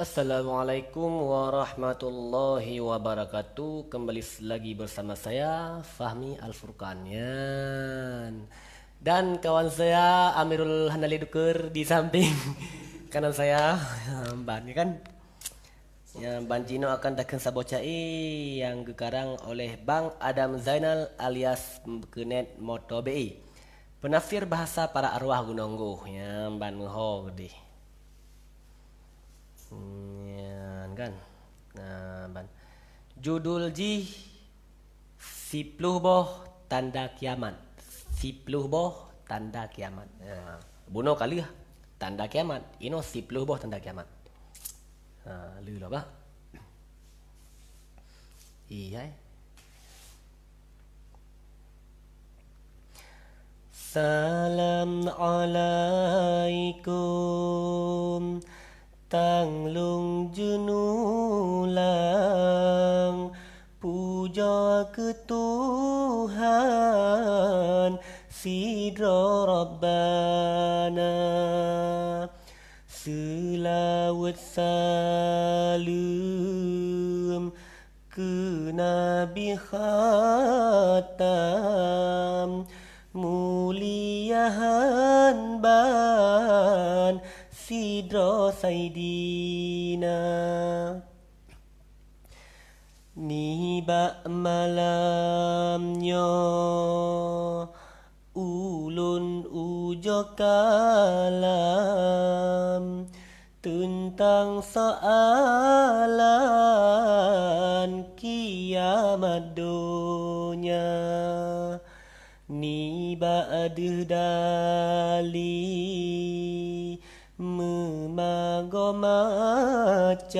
Assalamualaikum warahmatullahi wabarakatuh. Kembali lagi bersama saya Fahmi Al-Furqan dan kawan saya Amirul Handali Dukur di samping kanan saya Ban kan. Ban Cino akan takkan sabocai yang gekarang oleh Bang Adam Zainal alias Kenet Moto BI. Penafsir bahasa para arwah gunungguh Ban Meho gede. Kan. Ban. Judul ji Sipluh boh tanda kiamat. Sipluh boh tanda kiamat. Bunuh kali lah. Tanda kiamat. Ino sipluh boh tanda kiamat. Lu lah bah. Iya. Salam alaikum Tanglung jenulang puja ke Tuhan Sidra Rabbana selawat salam ke Nabi Khatam muliahan ban Sidra Saidina Nibak malamnya ulun ujo kalam tentang soalan kiamat dunia Nibak aduh dali memago macam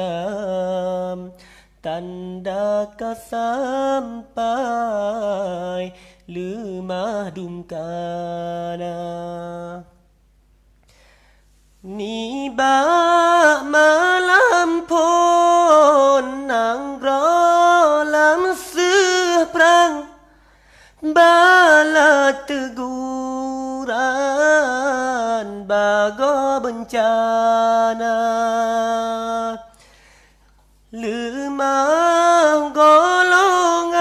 tanda kasampai lemah dumkana Nibak malam pun nang rolam seprang bala teguran bago bencana lemah golongan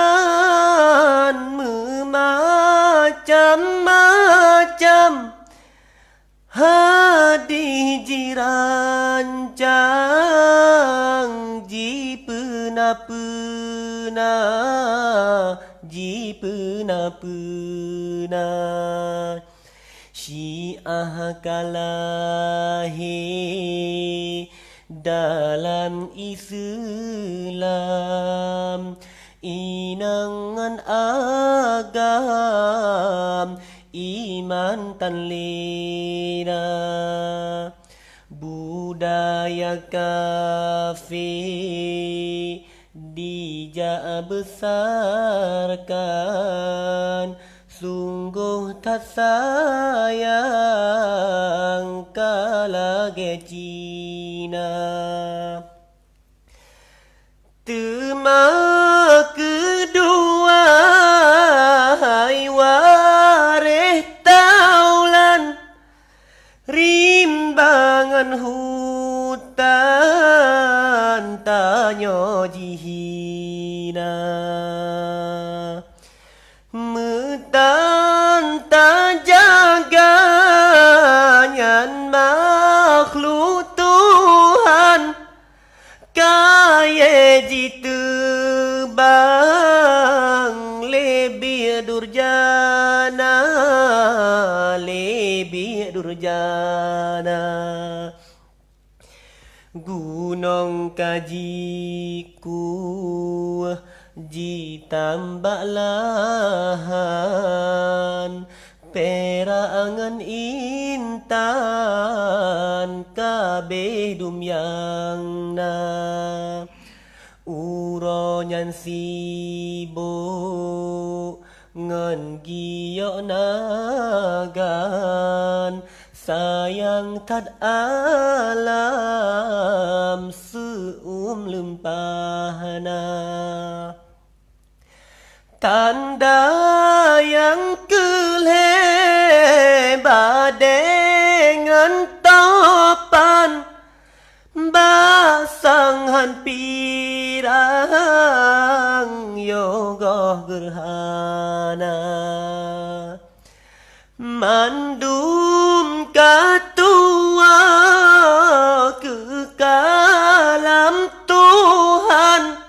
memacam-macam hadi jirancang ji pena-pena ji pena-pena Syiah kalahi dalam Islam inangan agam iman tanlina budaya kafir dijak besarkan sungguh tak sayang kalage Cina tema kedua hai wareh taulan rimbangan hutan tanyo jihina metan tajaga nyan makhluk Tuhan kaya jitu bang lebih durjana gunung kajiku ji tambak lahan perangan intan kabeh dumyang na uronyan sibuk ngan giyok nagan sayang tad alam lempahna tanda yang kelebat dengan topan bas Tuhan pirang yoga gerhana mandum katua kekalam Tuhan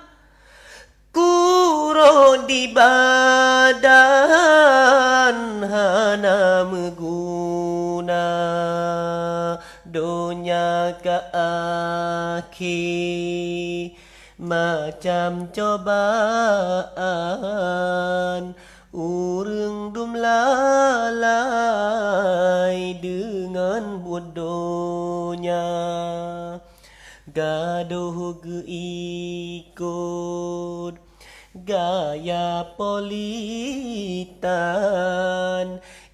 kuro di badan hana meguna dunia ke akhir macam cobaan urang dum lalai dengan bodohnya gaduh ikut gaya politan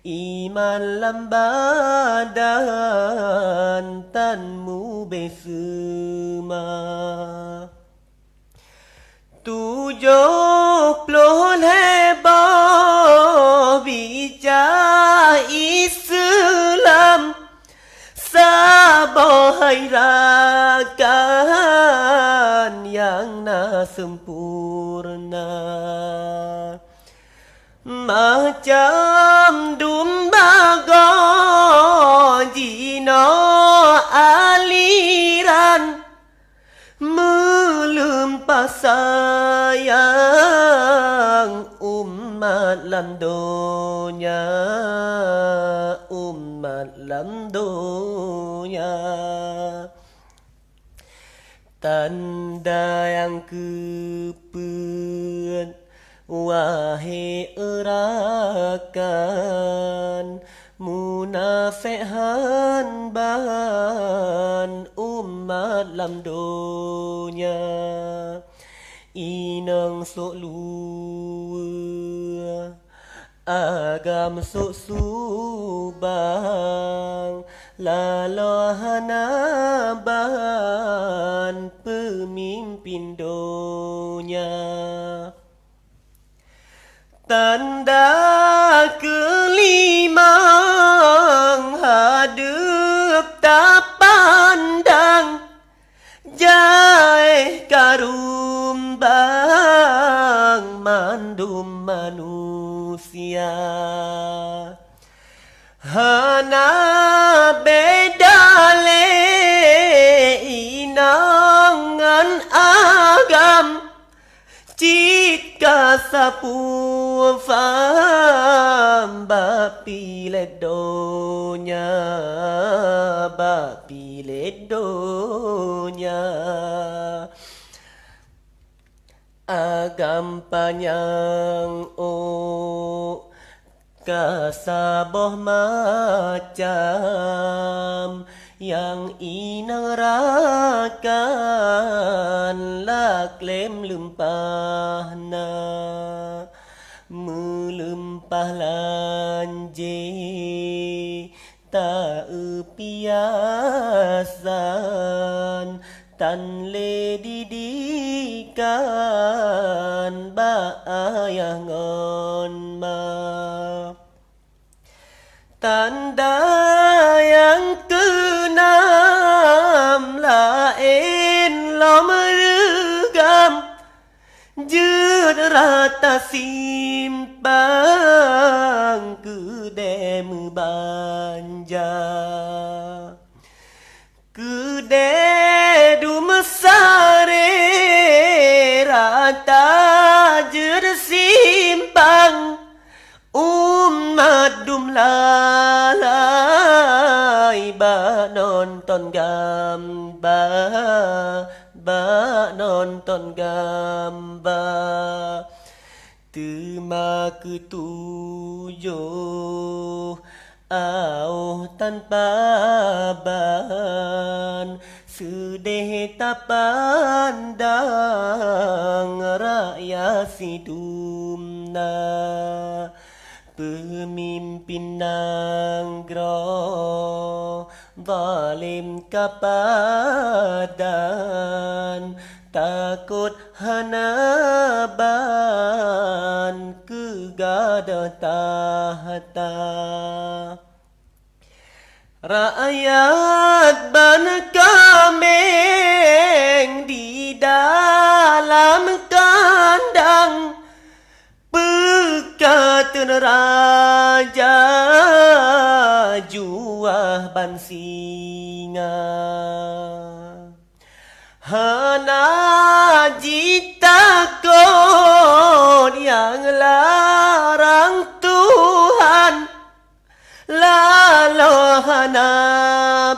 iman lambadan tanmu besema 70 heboh bicara Islam Sabohai rakan yang na sempurna macam dumbago jino aliran melempah sayang umat lam dunia tanda yang kepen wahai erakan munafihan bahan umat lam dunia inang sok luar agam sok subang lalohana bahan pemimpin dunia tanda kelima hadap tak pandang jai karumbang mandum manusia hana bedale inangan agam Cika sapu fam bapi ledonya agam panjang kasaboh macam yang inarakan laklem lempahna melempah lanje tak piasan tan le didikan ba ayah ngon ma tanda yang keenam lain lo meregam jud rata simpang kede membanja kede dumesare rata jud simpang umat dum lalai ba nonton gambar tema ketujuh au tanpa ban sedih tak pandang rakyat sidumna pemimpin nanggro zalim kapadan takut hanaban kegada tahta rakyat ban kameng di tun raja juah ban singa hana jita kon yang larang Tuhan lalu hana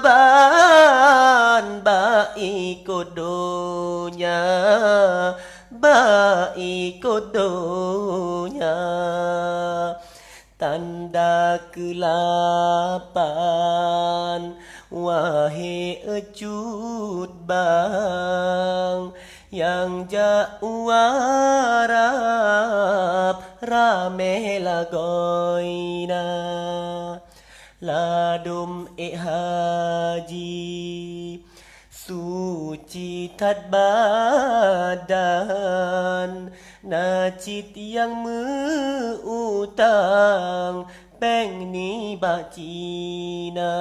ban baik kodonya baik kodonya tanda kelapan wahai ecut bang yang jauarap rame lagoina ladum haji suci tat badan nacit yang meutang peng ni bacina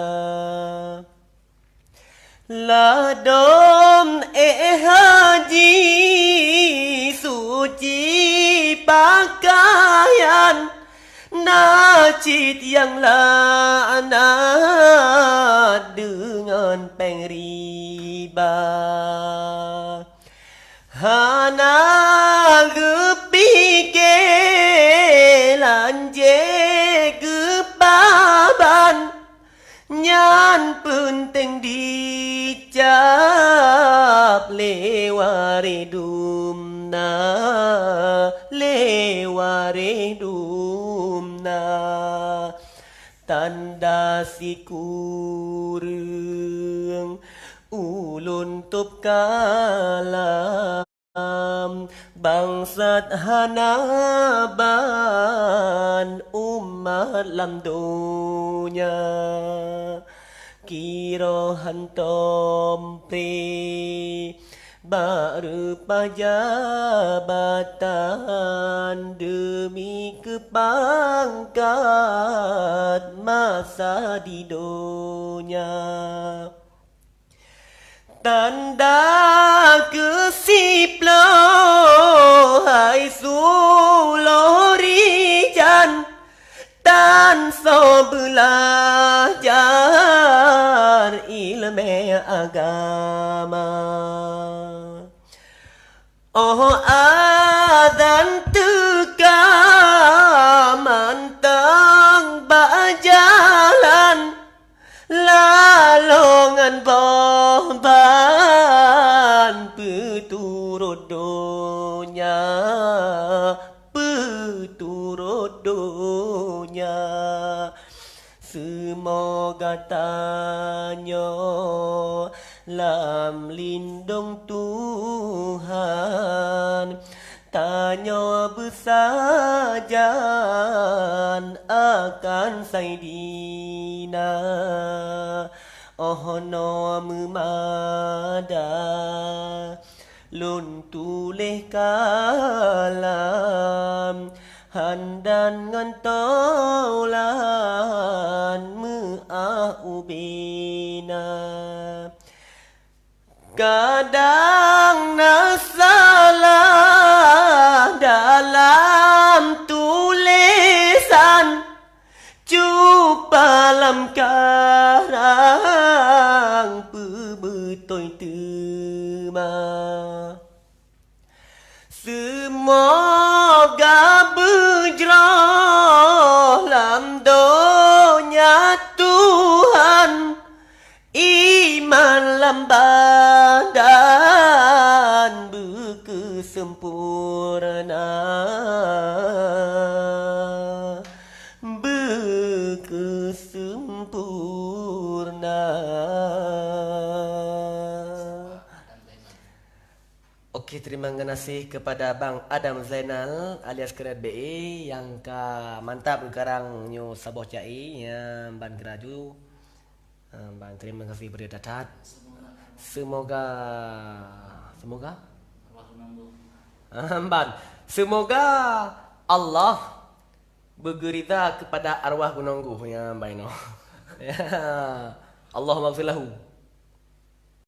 ladom haji suci pakaian nacit yang lanat dengan pengriba hana gepike lanje gepaban nyan penting dicap leware dumna tanda si kurang ulun tup kalam bangsat hanaban umat lam dunya kiro hantom pre berupa jabatan demi kepangkat masa di dunia tanda kesiplo hai sulorijan tan so belajar ilmu agama oh adan teka mantang bajalan lalongan boban peturut dunia semoga tanyo lam lindung Tuhan tanyo bersajan akan Saidina oh no memada lun tuleh kalam handan ngantaulan ubina kadang nasalah dalam tulisan cupalam karang pebetoi tema semoga berjrah lam donya Tuhan iman lam badan berkesempurna Okey, terima kasih kepada Bang Adam Zainal alias Kerat BE yang mantap sekarang nyu Saboh Cai yang ban geraju. Bang terima kasih beri datat. Semoga semoga Allah bergerida kepada arwah gunungku yang baino. Allahumma gfir lahu.